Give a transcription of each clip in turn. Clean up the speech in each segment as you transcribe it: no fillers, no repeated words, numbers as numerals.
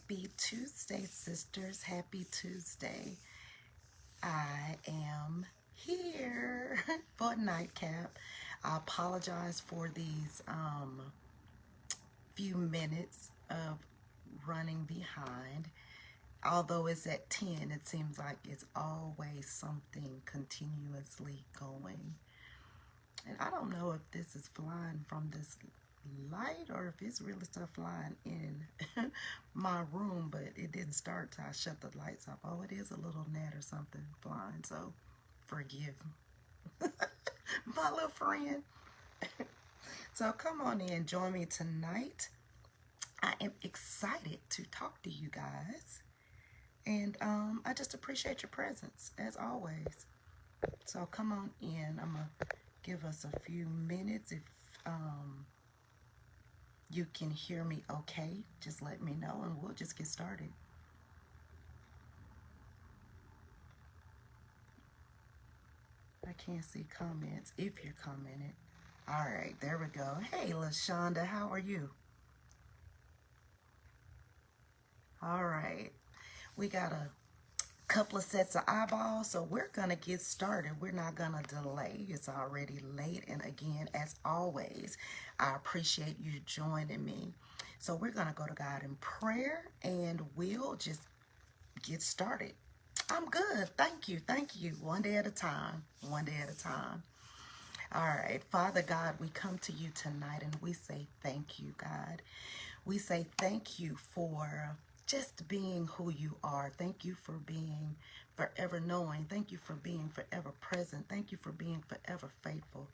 Happy Tuesday, sisters. Happy Tuesday. I am here for a nightcap. I apologize for these few minutes of running behind. Although it's at 10, it seems like it's always something continuously going. And I don't know if this is flying from this light or if it's really stuff flying in my room, but it didn't start till I shut the lights off. Oh, it is a little gnat or something flying, so forgive my little friend. So come on in, join me tonight. I am excited to talk to you guys, and I just appreciate your presence as always. So come on in. I'm gonna give us a few minutes. If you can hear me okay, just let me know and we'll just get started. I can't see comments if you're commenting. All right, there we go. Hey, LaShonda, how are you? All right, we got a couple of sets of eyeballs, so we're gonna get started. We're not gonna delay. It's already late, and again, as always, I appreciate you joining me. So we're gonna go to God in prayer, and we'll just get started. I'm good. Thank you. Thank you. One day at a time. One day at a time. All right. Father God, we come to you tonight and we say thank you, God. We say thank you for just being who you are. Thank you for being forever knowing. Thank you for being forever present. Thank you for being forever faithful.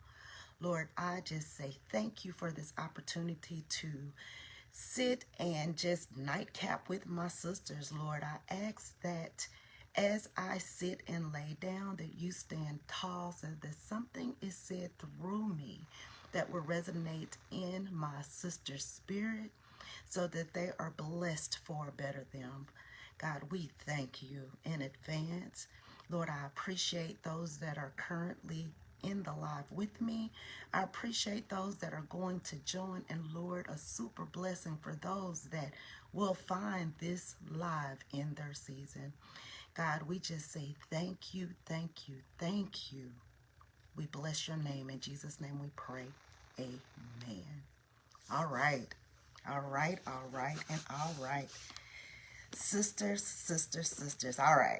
Lord, I just say thank you for this opportunity to sit and just nightcap with my sisters. Lord, I ask that as I sit and lay down, that you stand tall so that something is said through me that will resonate in my sister's spirit so that they are blessed for a better them. God, we thank you in advance. Lord, I appreciate those that are currently in the live with me. I appreciate those that are going to join, and Lord, a super blessing for those that will find this live in their season. God, we just say thank you, thank you, thank you. We bless your name. In Jesus' name we pray. Amen. All right. All right, all right, and all right. Sisters, sisters, sisters. All right.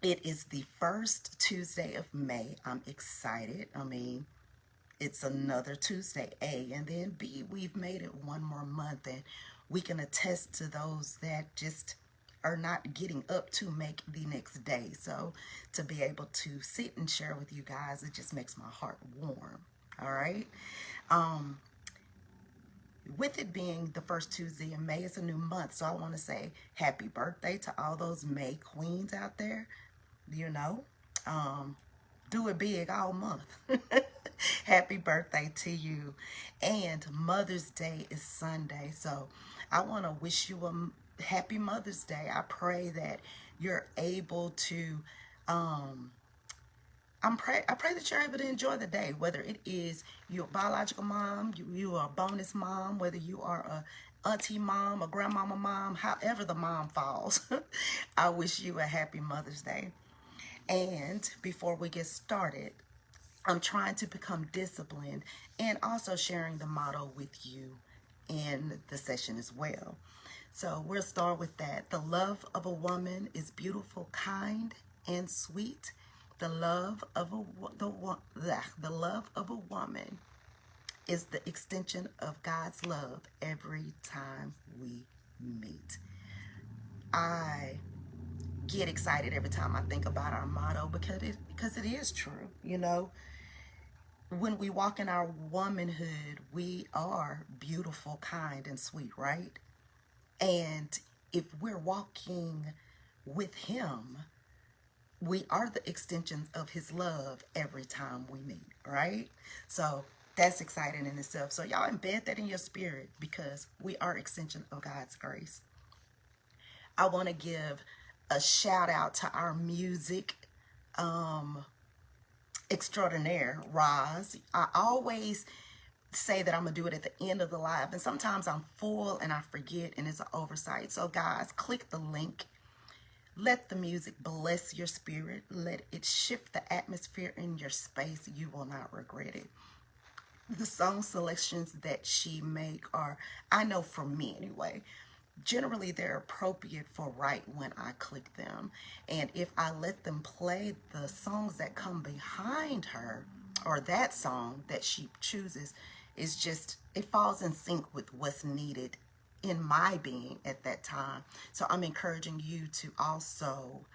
It is the first Tuesday of May. I'm excited. I mean, it's another Tuesday, A. And then B, we've made it one more month, and we can attest to those that just are not getting up to make the next day. So to be able to sit and share with you guys, it just makes my heart warm. All right. With it being the first Tuesday in May, it's a new month. So I want to say happy birthday to all those May queens out there. You know, do it big all month. Happy birthday to you. And Mother's Day is Sunday. So I want to wish you a happy Mother's Day. I pray that you're able to, I pray that you're able to enjoy the day, whether it is your biological mom, you are a bonus mom, whether you are a auntie mom, a grandmama mom, however the mom falls. I wish you a happy Mother's Day. And before we get started, I'm trying to become disciplined and also sharing the motto with you in the session as well. So we'll start with that. The love of a woman is beautiful, kind, and sweet. The love of the love of a woman is the extension of God's love every time we meet. I get excited every time I think about our motto because it is true. You know, when we walk in our womanhood, we are beautiful, kind, and sweet, right? And if we're walking with him, we are the extensions of his love every time we meet, right? So that's exciting in itself. So y'all embed that in your spirit because we are extension of God's grace. I want to give a shout out to our music extraordinaire, Roz. I always say that I'm going to do it at the end of the live. And sometimes I'm full and I forget and it's an oversight. So guys, click the link. Let the music bless your spirit. Let it shift the atmosphere in your space. You will not regret it. The song selections that she make are, I know for me anyway, generally they're appropriate for right when I click them. And if I let them play, the songs that come behind her, or that song that she chooses, is just, it falls in sync with what's needed in my being at that time. So I'm encouraging you to also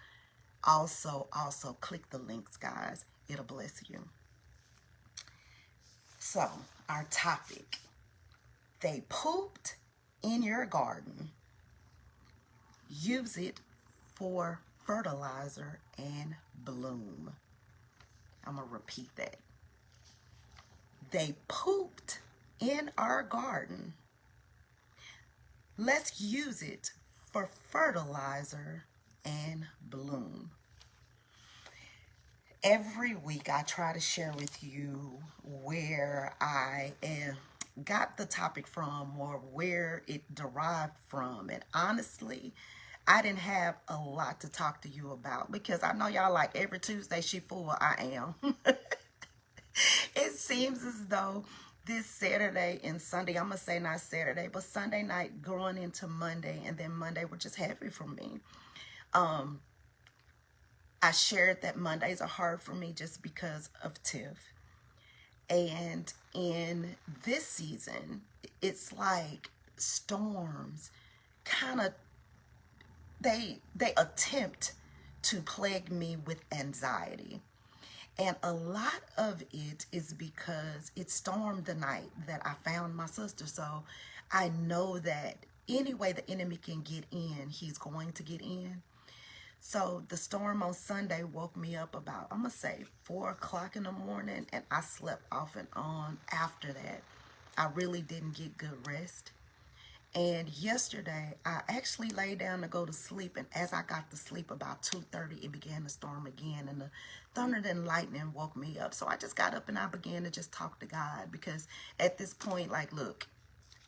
click the links, guys. It'll bless you. So our topic, they pooped in your garden. Use it for fertilizer and bloom. I'm going to repeat that. They pooped in our garden. Let's use it for fertilizer and bloom. Every week I try to share with you where I got the topic from or where it derived from. And honestly, I didn't have a lot to talk to you about because I know y'all like every Tuesday she full. I am. It seems as though this Saturday and Sunday, I'm going to say not Saturday, but Sunday night going into Monday, and then Monday were just heavy for me. I shared that Mondays are hard for me just because of Tiff. And in this season, it's like storms kind of, they attempt to plague me with anxiety. And a lot of it is because it stormed the night that I found my sister. So I know that any way the enemy can get in, he's going to get in. So the storm on Sunday woke me up about, I'm going to say 4 o'clock in the morning, and I slept off and on after that. I really didn't get good rest. And yesterday, I actually lay down to go to sleep, and as I got to sleep about 2:30, it began to storm again, and the thunder and lightning woke me up. So I just got up and I began to just talk to God, because at this point, like, look,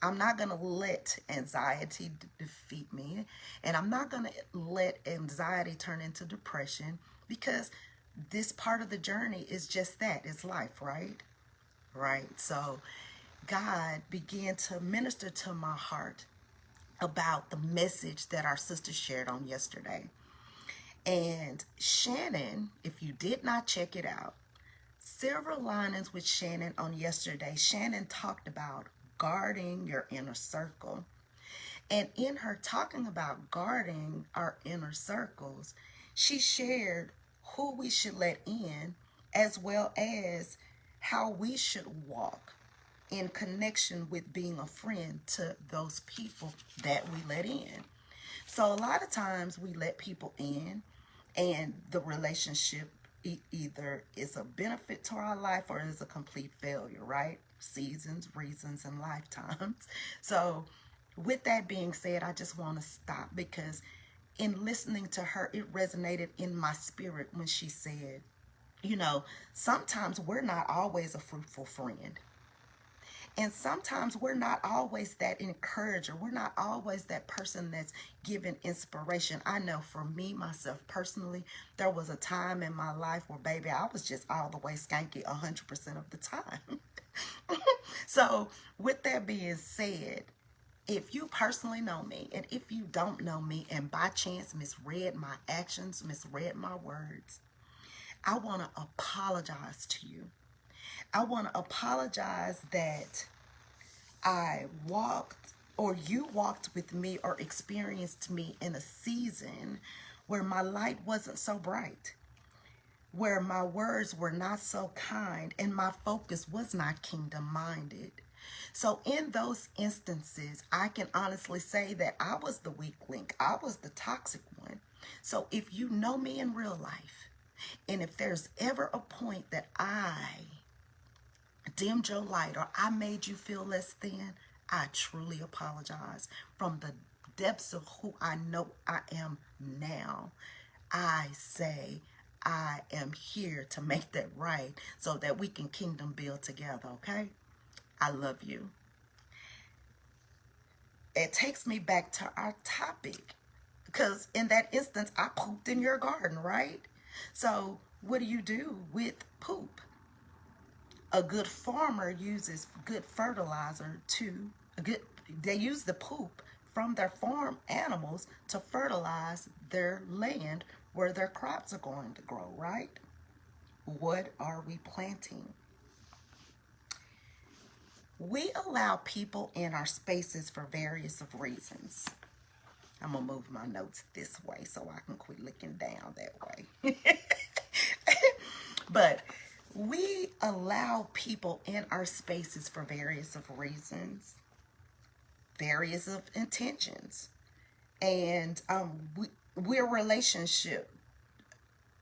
I'm not going to let anxiety defeat me, and I'm not going to let anxiety turn into depression, because this part of the journey is just that, it's life, right? Right. So God began to minister to my heart about the message that our sister shared on yesterday. And Shannon, if you did not check it out, Silver Linings with Shannon on yesterday, Shannon talked about guarding your inner circle. And in her talking about guarding our inner circles, she shared who we should let in, as well as how we should walk in connection with being a friend to those people that we let in. So a lot of times we let people in and the relationship either is a benefit to our life or is a complete failure, right? Seasons, reasons, and lifetimes. So with that being said, I just want to stop, because in listening to her, it resonated in my spirit when she said, you know, sometimes we're not always a fruitful friend. And sometimes we're not always that encourager. We're not always that person that's giving inspiration. I know for me, myself personally, there was a time in my life where, baby, I was just all the way skanky 100% of the time. So with that being said, if you personally know me, and if you don't know me and by chance misread my actions, misread my words, I want to apologize to you. I want to apologize that I walked, or you walked with me or experienced me in a season where my light wasn't so bright, where my words were not so kind, and my focus was not kingdom-minded. So in those instances, I can honestly say that I was the weak link. I was the toxic one. So if you know me in real life, and if there's ever a point that I dimmed your light or I made you feel less than, I truly apologize. From the depths of who I know I am now, I say I am here to make that right so that we can kingdom build together, okay? I love you. It takes me back to our topic, because in that instance, I pooped in your garden, right? So what do you do with poop? A good farmer uses good fertilizer to they use the poop from their farm animals to fertilize their land where their crops are going to grow, right? What are we planting? We allow people in our spaces for various of reasons. I'm gonna move my notes this way so I can quit looking down that way. But we allow people in our spaces for various of reasons, various of intentions, and we're relationship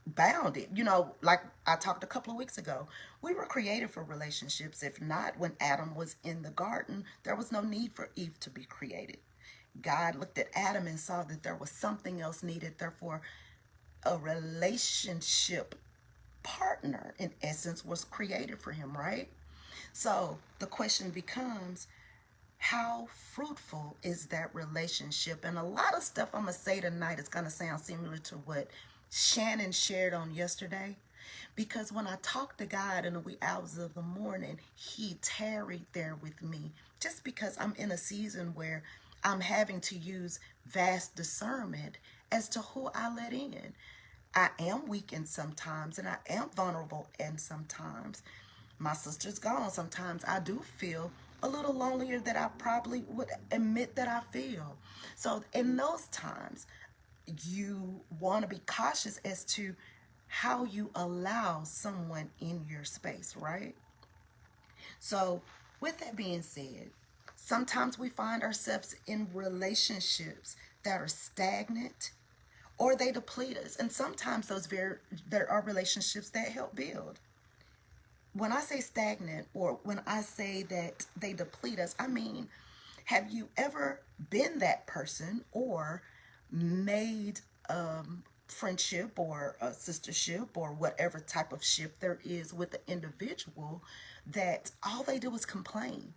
bounded. You know, like I talked a couple of weeks ago, we were created for relationships. If not, when Adam was in the garden, there was no need for Eve to be created. God looked at Adam and saw that there was something else needed. Therefore, a relationship partner, in essence, was created for him, right? So the question becomes, how fruitful is that relationship? And a lot of stuff I'm going to say tonight is going to sound similar to what Shannon shared on yesterday. Because when I talked to God in the wee hours of the morning, he tarried there with me. Just because I'm in a season where I'm having to use vast discernment as to who I let in. I am weakened sometimes, and I am vulnerable, and sometimes my sister's gone. Sometimes I do feel a little lonelier than I probably would admit that I feel. So in those times, you want to be cautious as to how you allow someone in your space, right? So with that being said, sometimes we find ourselves in relationships that are stagnant or they deplete us. And sometimes there are relationships that help build. When I say stagnant or when I say that they deplete us, I mean, have you ever been that person or made friendship or a sistership or whatever type of ship there is with the individual that all they do is complain?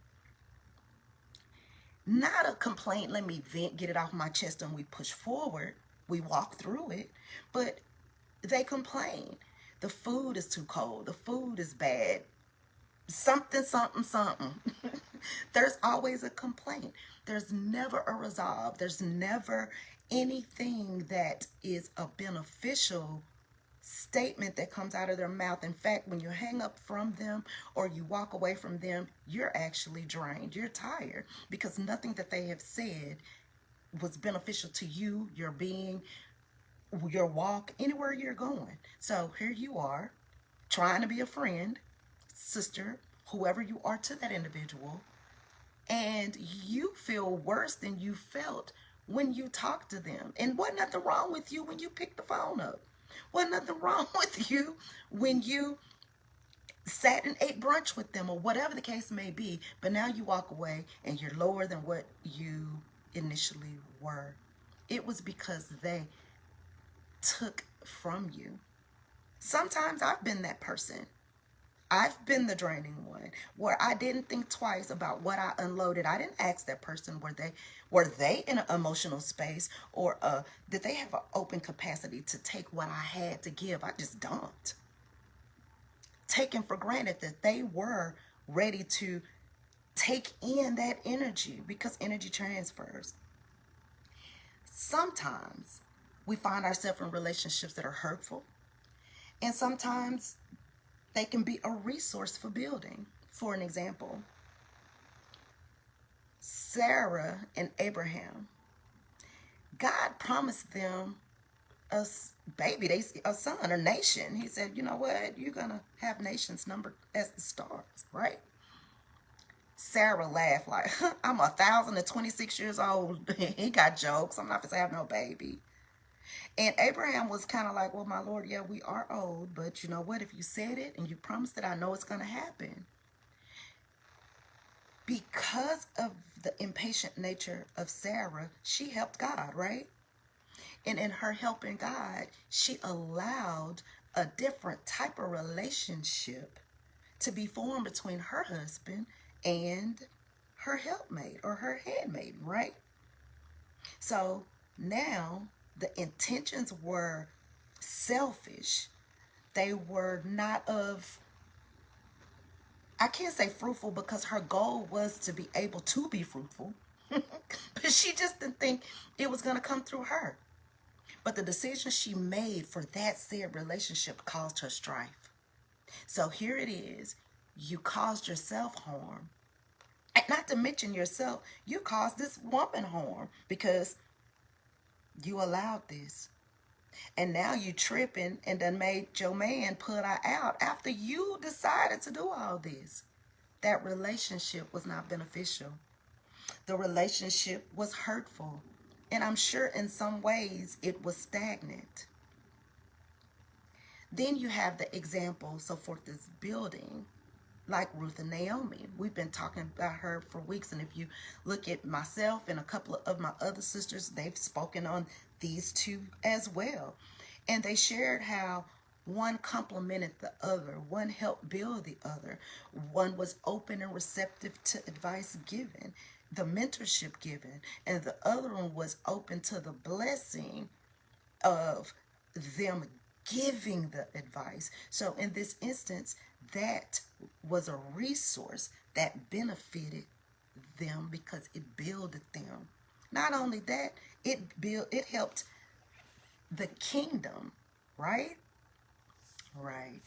Not a complaint, let me vent, get it off my chest, and we push forward. We walk through it, but they complain. The food is too cold. The food is bad. Something, something, something. There's always a complaint. There's never a resolve. There's never anything that is a beneficial statement that comes out of their mouth. In fact, when you hang up from them or you walk away from them, you're actually drained. You're tired because nothing that they have said was beneficial to you, your being, your walk, anywhere you're going. So here you are trying to be a friend, sister, whoever you are to that individual, and you feel worse than you felt when you talked to them. And wasn't nothing wrong with you when you picked the phone up. Wasn't nothing wrong with you when you sat and ate brunch with them or whatever the case may be. But now you walk away and you're lower than what you initially were. It was because they took from you. Sometimes I've been that person. I've been the draining one where I didn't think twice about what I unloaded. I didn't ask that person were they in an emotional space or did they have an open capacity to take what I had to give. I just dumped. Taking for granted that they were ready to take in that energy because energy transfers. Sometimes we find ourselves in relationships that are hurtful, and sometimes they can be a resource for building. For an example, Sarah and Abraham. God promised them a baby, a son, a nation. He said, you know what? You're going to have nations numbered as the stars, right? Sarah laughed like, I'm 1,026 years old. He got jokes. I'm not going to have no baby. And Abraham was kind of like, well, my Lord, yeah, we are old, but you know what? If you said it and you promised it, I know it's going to happen. Because of the impatient nature of Sarah, she helped God, right? And in her helping God, she allowed a different type of relationship to be formed between her husband and her helpmate or her handmaid, right? So now the intentions were selfish. They were not of, I can't say fruitful because her goal was to be able to be fruitful. But she just didn't think it was going to come through her. But the decision she made for that said relationship caused her strife. So here it is. You caused yourself harm. And not to mention yourself, you caused this woman harm because you allowed this. And now you tripping and done made your man put her out after you decided to do all this. That relationship was not beneficial. The relationship was hurtful. And I'm sure in some ways it was stagnant. Then you have the example, so for this building, like Ruth and Naomi. We've been talking about her for weeks. And if you look at myself and a couple of my other sisters, they've spoken on these two as well. And they shared how one complemented the other. One helped build the other. One was open and receptive to advice given, the mentorship given. And the other one was open to the blessing of them giving the advice. So in this instance, that was a resource that benefited them because it builded them. Not only that, it helped the kingdom, right? Right.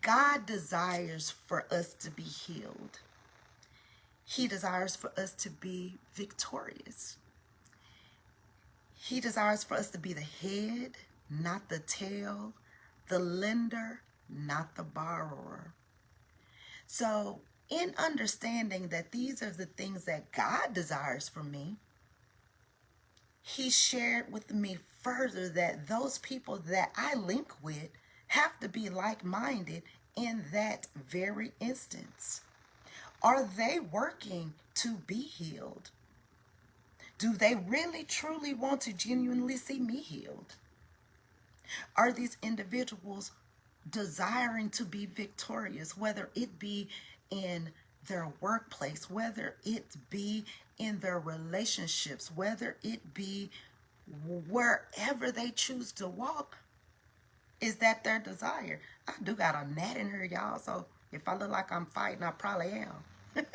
God desires for us to be healed. He desires for us to be victorious. He desires for us to be the head, not the tail, the lender, not the borrower. So in understanding that these are the things that God desires from me, he shared with me further that those people that I link with have to be like-minded in that very instance. Are they working to be healed? Do they really truly want to genuinely see me healed? Are these individuals desiring to be victorious, whether it be in their workplace, whether it be in their relationships, whether it be wherever they choose to walk? Is that their desire? I do got a gnat in here, y'all, so if I look like I'm fighting, I probably am.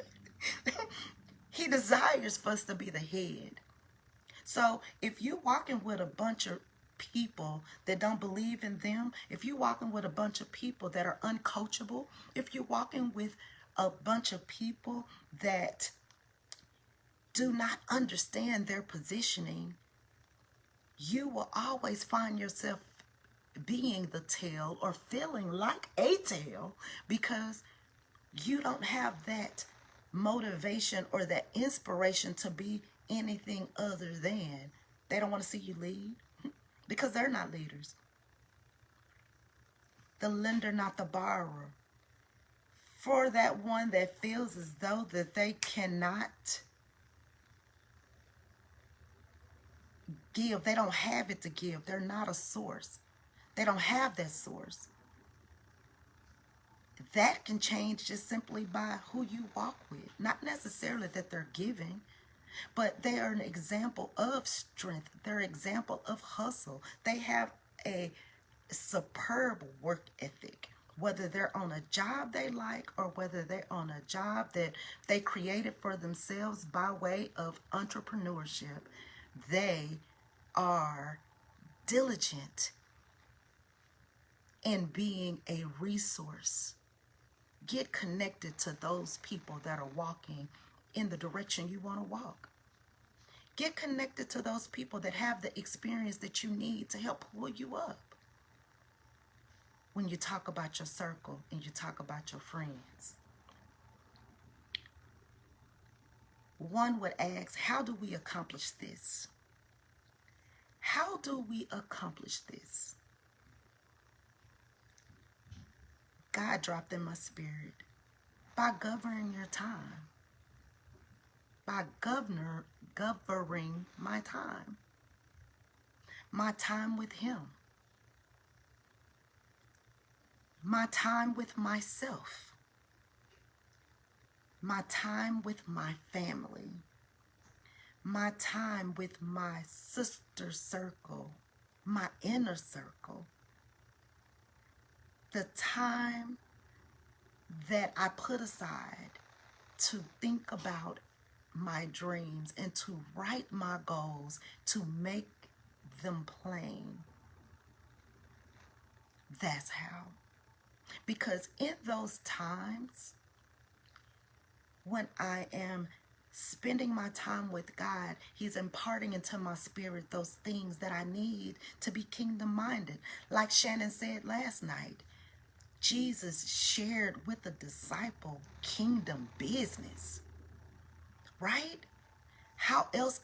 He desires for us to be the head. So if you're walking with a bunch of people that don't believe in them, if you're walking with a bunch of people that are uncoachable, if you're walking with a bunch of people that do not understand their positioning, you will always find yourself being the tail or feeling like a tail because you don't have that motivation or that inspiration to be anything other than. They don't want to see you lead because they're not leaders. The lender, not the borrower. For that one that feels as though that they cannot give, they don't have it to give. They're not a source. They don't have that source. That can change just simply by who you walk with. Not necessarily that they're giving, but they are an example of strength. They're an example of hustle. They have a superb work ethic. Whether they're on a job they like or whether they're on a job that they created for themselves by way of entrepreneurship, they are diligent in being a resource. Get connected to those people that are walking in the direction you want to walk. Get connected to those people that have the experience that you need to help pull you up. When you talk about your circle and you talk about your friends, one would ask, how do we accomplish this? How do we accomplish this? God dropped in my spirit by governing your time, by governing my time with him, my time with myself, my time with my family, my time with my sister circle, my inner circle, the time that I put aside to think about my dreams and to write my goals, to make them plain. That's how. Because in those times, when I am spending my time with God, He's imparting into my spirit those things that I need to be kingdom-minded. Like Shannon said last night, Jesus shared with the disciple kingdom business, right? How else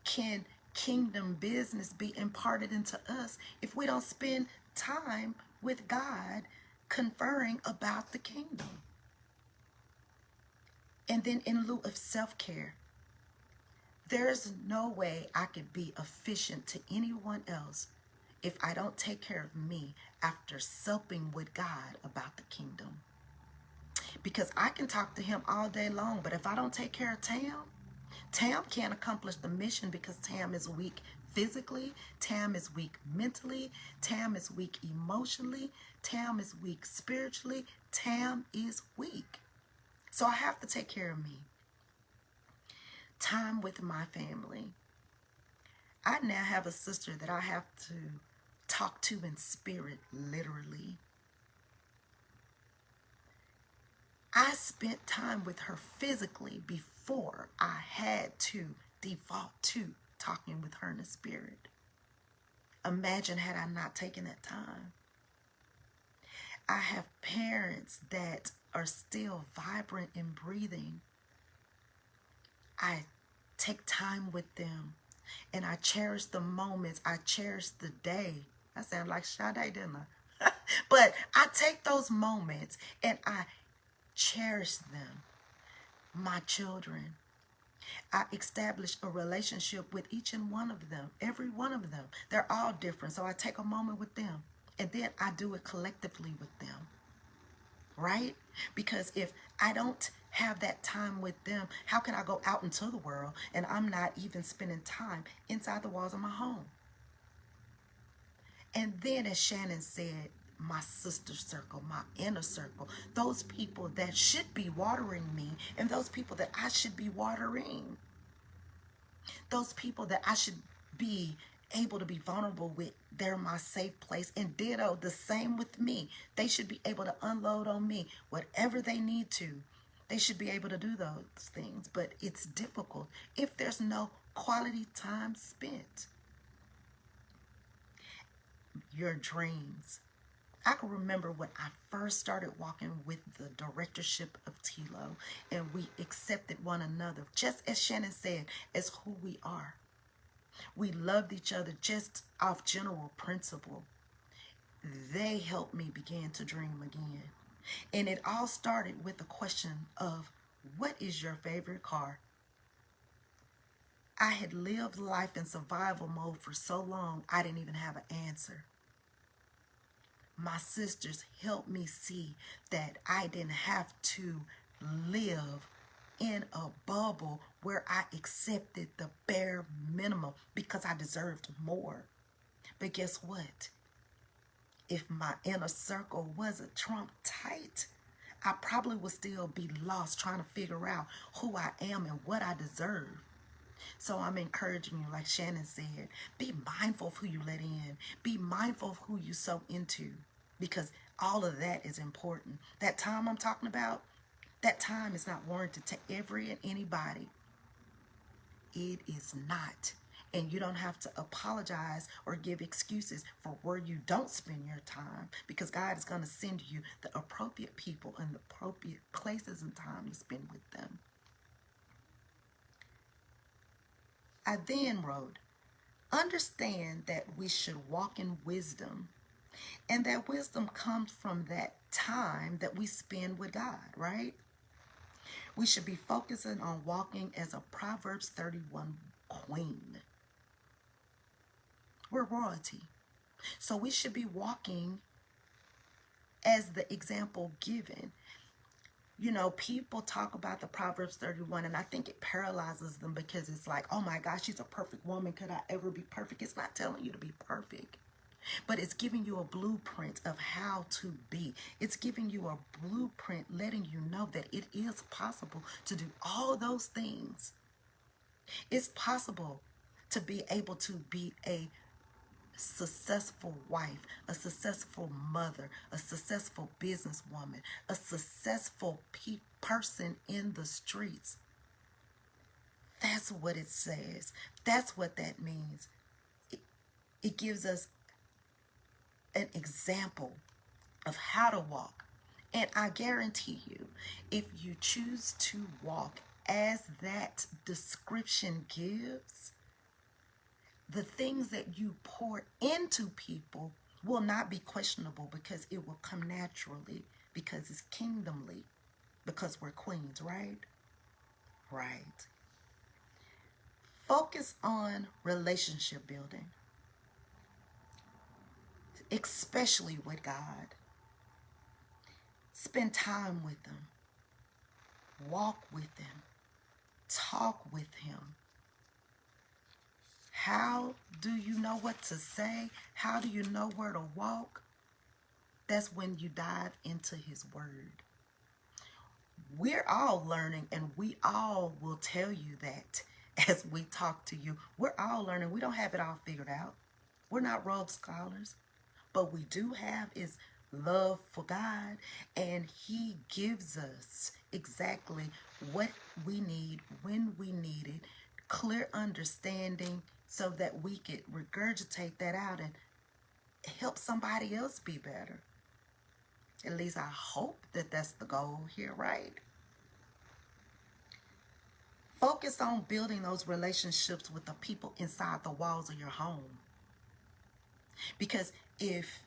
can kingdom business be imparted into us if we don't spend time with God conferring about the kingdom? And then in lieu of self-care, there's no way I could be efficient to anyone else if I don't take care of me after supping with God about the kingdom. Because I can talk to Him all day long, but if I don't take care of Tam can't accomplish the mission because Tam is weak physically, Tam is weak mentally, Tam is weak emotionally, Tam is weak spiritually, Tam is weak. So I have to take care of me. Time with my family. I now have a sister that I have to talk to in spirit, literally. I spent time with her physically before I had to default to talking with her in the spirit. Imagine had I not taken that time. I have parents that are still vibrant and breathing. I take time with them and I cherish the moments. I cherish the day. I sound like Sade, didn't I? But I take those moments and I cherish them. My children. I establish a relationship with each and one of them, every one of them. They're all different, so I take a moment with them, and then I do it collectively with them, right? Because if I don't have that time with them, how can I go out into the world and I'm not even spending time inside the walls of my home? And then, as Shannon said, my sister circle, my inner circle, those people that should be watering me and those people that I should be watering. Those people that I should be able to be vulnerable with, they're my safe place. And ditto, the same with me. They should be able to unload on me whatever they need to. They should be able to do those things. But it's difficult if there's no quality time spent. Your dreams. I can remember when I first started walking with the directorship of TLOW, and we accepted one another, just as Shannon said, as who we are. We loved each other just off general principle. They helped me begin to dream again. And it all started with the question of, what is your favorite car? I had lived life in survival mode for so long, I didn't even have an answer. My sisters helped me see that I didn't have to live in a bubble where I accepted the bare minimum because I deserved more. But guess what? If my inner circle wasn't Trump tight, I probably would still be lost trying to figure out who I am and what I deserve. So I'm encouraging you, like Shannon said, be mindful of who you let in. Be mindful of who you sow into, because all of that is important. That time I'm talking about, that time is not warranted to every and anybody. It is not. And you don't have to apologize or give excuses for where you don't spend your time, because God is going to send you the appropriate people and the appropriate places and time to spend with them. I then wrote, understand that we should walk in wisdom, and that wisdom comes from that time that we spend with God, right? We should be focusing on walking as a Proverbs 31 queen. We're royalty. So we should be walking as the example given. You know, people talk about the Proverbs 31, and I think it paralyzes them because it's like, oh my gosh, she's a perfect woman. Could I ever be perfect? It's not telling you to be perfect, but it's giving you a blueprint of how to be. It's giving you a blueprint, letting you know that it is possible to do all those things. It's possible to be able to be a successful wife, a successful mother, a successful businesswoman, a successful person in the streets. That's what it says. That's what that means. It gives us an example of how to walk. And I guarantee you, if you choose to walk as that description gives, the things that you pour into people will not be questionable because it will come naturally, because it's kingdomly, because we're queens, right? Right. Focus on relationship building, especially with God. Spend time with Him. Walk with Him. Talk with Him. How do you know what to say? How do you know where to walk? That's when you dive into His Word. We're all learning, and we all will tell you that as we talk to you. We're all learning. We don't have it all figured out. We're not rogue scholars. But we do have is love for God, and He gives us exactly what we need, when we need it, clear understanding, so that we could regurgitate that out and help somebody else be better. At least I hope that that's the goal here, right? Focus on building those relationships with the people inside the walls of your home. Because if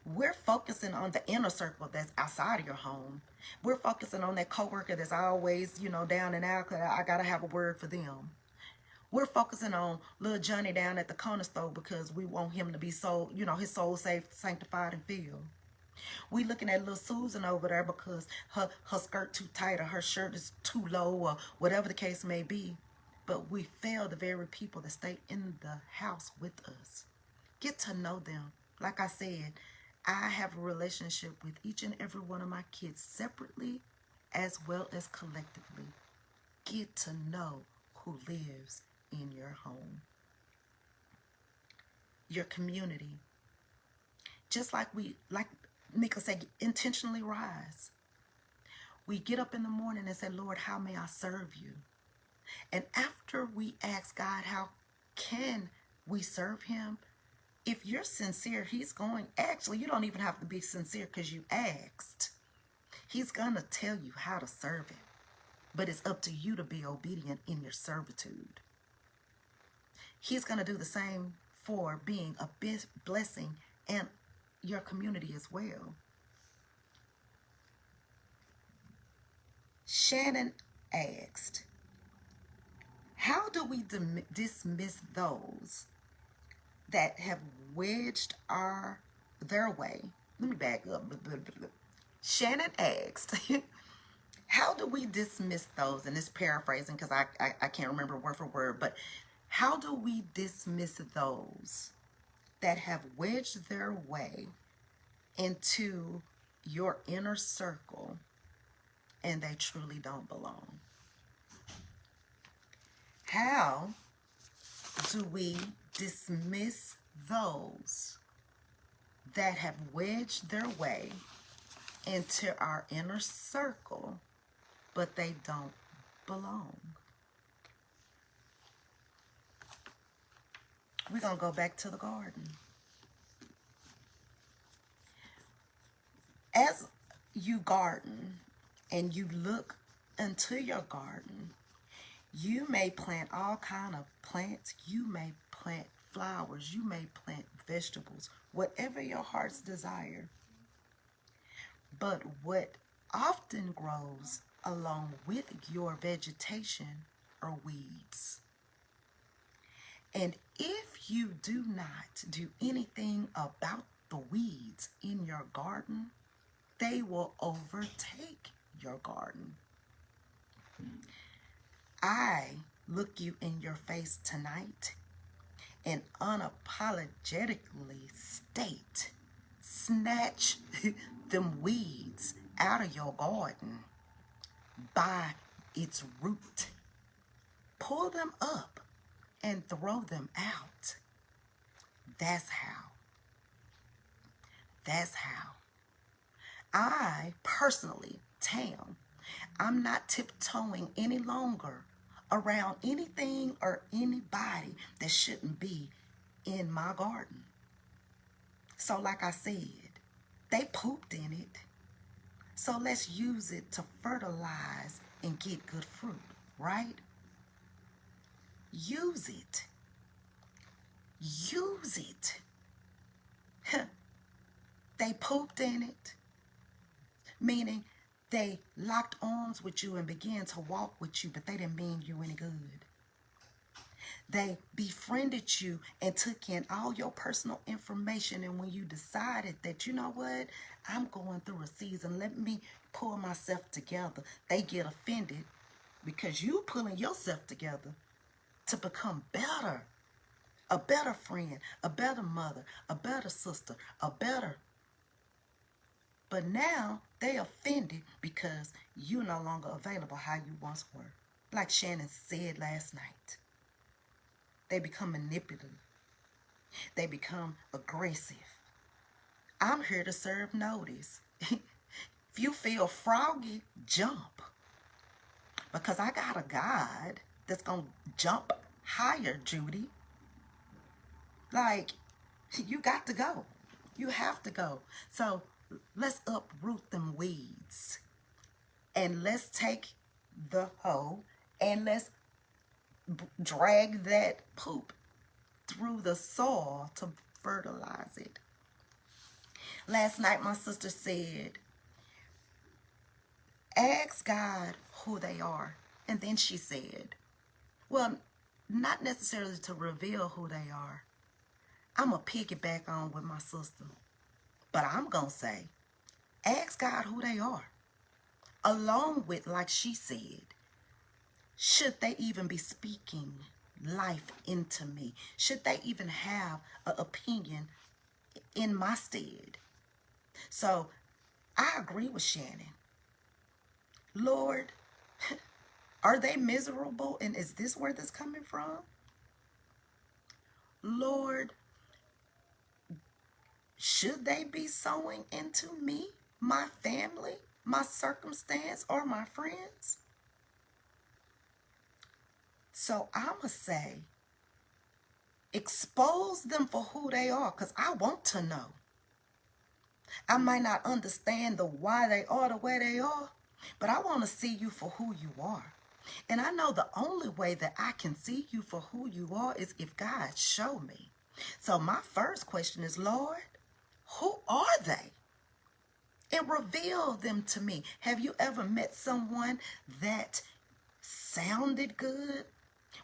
we're focusing on the inner circle that's outside of your home, we're focusing on that coworker that's always, down and out, 'cause I got to have a word for them. We're focusing on little Johnny down at the corner store because we want him to be so, his soul saved, sanctified, and filled. We looking at little Susan over there because her skirt too tight, or her shirt is too low, or whatever the case may be. But we fail the very people that stay in the house with us. Get to know them. Like I said, I have a relationship with each and every one of my kids separately as well as collectively. Get to know who lives in your home, your community. Just like Nika said, intentionally rise. We get up in the morning and say, Lord, how may I serve you? And after we ask God, how can we serve Him? If you're sincere, He's going, actually, you don't even have to be sincere because you asked. He's going to tell you how to serve Him. But it's up to you to be obedient in your servitude. He's going to do the same for being a blessing and your community as well. Shannon asked, how do we dismiss those that have wedged their way? Let me back up. Shannon asked, how do we dismiss those? And it's paraphrasing because I can't remember word for word, but how do we dismiss those that have wedged their way into your inner circle and they truly don't belong? How do we dismiss those that have wedged their way into our inner circle, but they don't belong? We're going to go back to the garden. As you garden and you look into your garden, you may plant all kind of plants. You may plant flowers. You may plant vegetables, whatever your heart's desire. But what often grows along with your vegetation are weeds. And if you do not do anything about the weeds in your garden, they will overtake your garden. I look you in your face tonight and unapologetically state, snatch them weeds out of your garden by its root. Pull them up and throw them out. That's how. That's how. I personally, Tam, I'm not tiptoeing any longer around anything or anybody that shouldn't be in my garden. So like I said, they pooped in it. So let's use it to fertilize and get good fruit, right? Use it. Use it. They pooped in it, meaning they locked arms with you and began to walk with you, but they didn't mean you any good. They befriended you and took in all your personal information, and when you decided that, you know what, I'm going through a season, let me pull myself together, they get offended because you pulling yourself together to become better. A better friend, a better mother, a better sister, a better. But now they offended because you're no longer available how you once were. Like Shannon said last night. They become manipulative. They become aggressive. I'm here to serve notice. If you feel froggy, jump. Because I got a God that's going to jump higher, Judy. Like, you got to go. You have to go. So let's uproot them weeds. And let's take the hoe and let's drag that poop through the soil to fertilize it. Last night my sister said, ask God who they are. And then she said, well, not necessarily to reveal who they are. I'm going to piggyback on with my sister. But I'm going to say, ask God who they are. Along with, like she said, should they even be speaking life into me? Should they even have an opinion in my stead? So I agree with Shannon. Lord, are they miserable? And is this where this is coming from? Lord, should they be sowing into me, my family, my circumstance, or my friends? So I'ma say, expose them for who they are, because I want to know. I might not understand the why they are the way they are, but I want to see you for who you are. And I know the only way that I can see you for who you are is if God show me. So my first question is, Lord, who are they? And reveal them to me. Have you ever met someone that sounded good?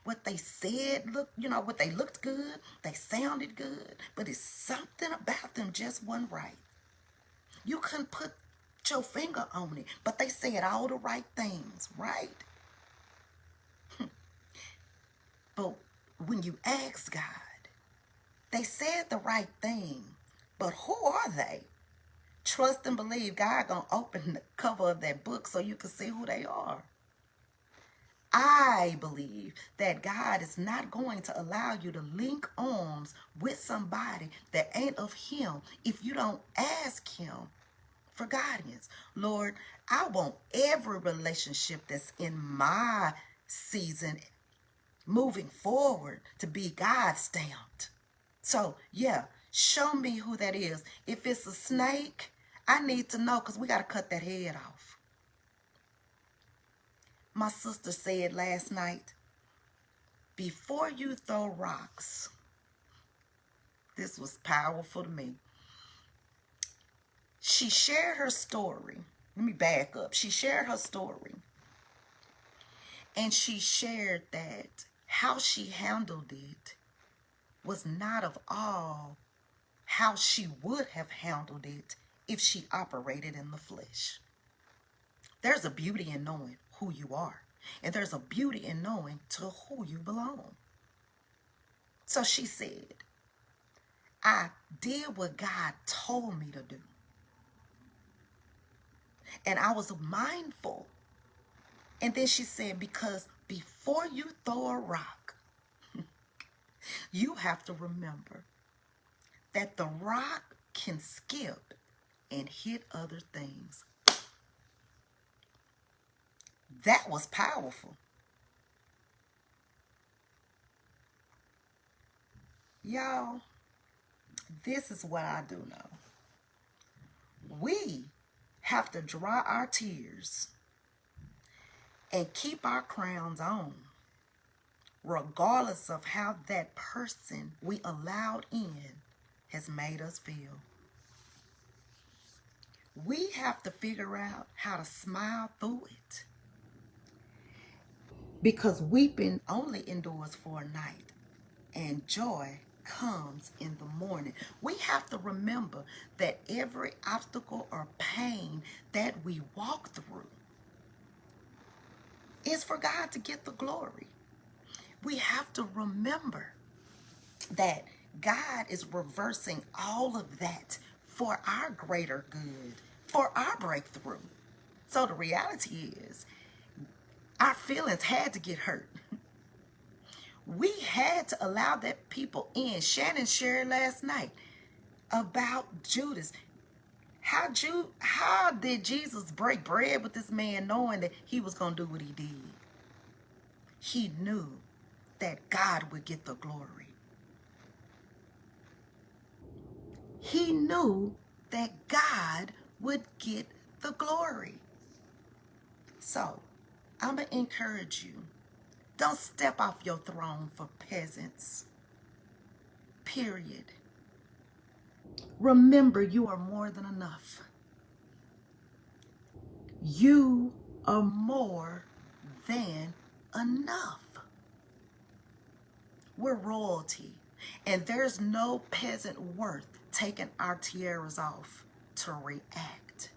What they said, what they looked good, they sounded good, but it's something about them just wasn't right. You couldn't put your finger on it, but they said all the right things, right? But when you ask God, they said the right thing, but who are they? Trust and believe God gonna open the cover of that book so you can see who they are. I believe that God is not going to allow you to link arms with somebody that ain't of him if you don't ask him for guidance. Lord, I want every relationship that's in my season moving forward to be God stamped. So, yeah, show me who that is. If it's a snake, I need to know, because we got to cut that head off. My sister said last night, before you throw rocks, this was powerful to me. She shared her story. Let me back up. She shared her story. And she shared that how she handled it was not of all how she would have handled it if she operated in the flesh. There's a beauty in knowing who you are. And there's a beauty in knowing to who you belong. So she said, I did what God told me to do. And I was mindful. And then she said, because before you throw a rock, you have to remember that the rock can skip and hit other things. That was powerful. Y'all, this is what I do know. We have to dry our tears and keep our crowns on, regardless of how that person we allowed in has made us feel. We have to figure out how to smile through it. Because weeping only endures for a night, and joy comes in the morning. We have to remember that every obstacle or pain that we walk through is for God to get the glory. We have to remember that God is reversing all of that for our greater good, for our breakthrough. So the reality is, our feelings had to get hurt. We had to allow that people in. Shannon shared last night about Judas. How did Jesus break bread with this man knowing that he was going to do what he did? He knew that God would get the glory. He knew that God would get the glory. So, I'm going to encourage you. Don't step off your throne for peasants. Period. Remember, you are more than enough. You are more than enough. We're royalty, and there's no peasant worth taking our tiaras off to react.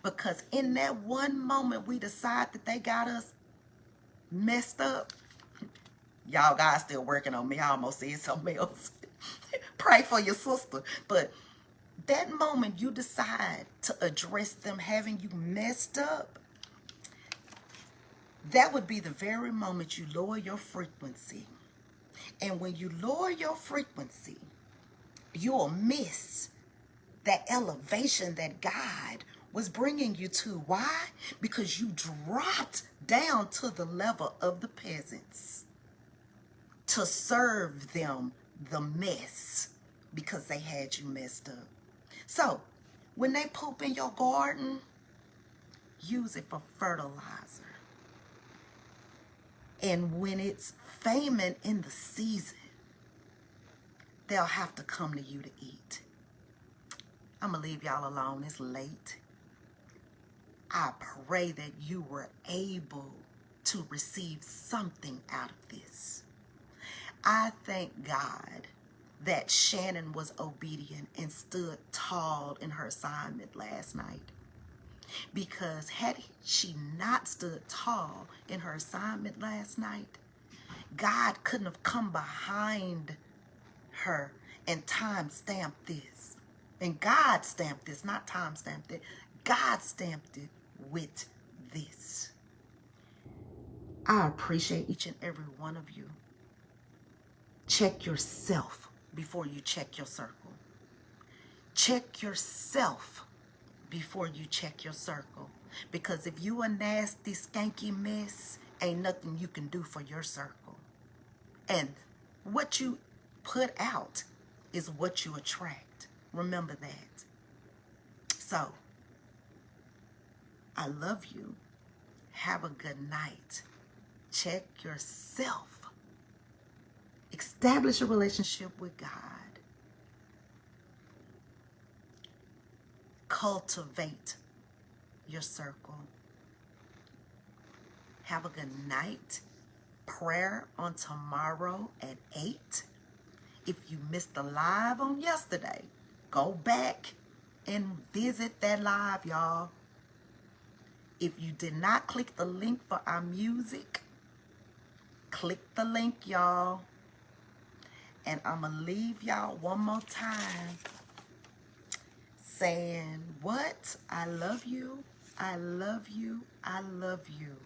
Because in that one moment we decide that they got us messed up, y'all, God's still working on me. I almost said something else. Pray for your sister. But that moment you decide to address them having you messed up, that would be the very moment you lower your frequency. And when you lower your frequency, you'll miss that elevation that God was bringing you to. Why? Because you dropped down to the level of the peasants to serve them the mess because they had you messed up. So when they poop in your garden, use it for fertilizer. And when it's famine in the season, they'll have to come to you to eat. I'm going to leave y'all alone. It's late. I pray that you were able to receive something out of this. I thank God that Shannon was obedient and stood tall in her assignment last night. Because had she not stood tall in her assignment last night, God couldn't have come behind her and time-stamped this. And God stamped this, not time-stamped it. God stamped it with this. I appreciate each and every one of you. Check yourself before you check your circle. Check yourself before you check your circle. Because if you a nasty, skanky mess, ain't nothing you can do for your circle. And what you put out is what you attract. Remember that. So, I love you. Have a good night. Check yourself. Establish a relationship with God. Cultivate your circle. Have a good night. Prayer on tomorrow at 8. If you missed the live on yesterday, go back and visit that live, y'all. If you did not click the link for our music, click the link, y'all. And I'm going to leave y'all one more time saying, what? I love you. I love you. I love you.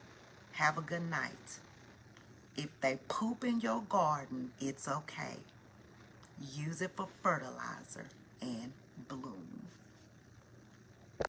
Have a good night. If they poop in your garden, it's okay. Use it for fertilizer and bloom.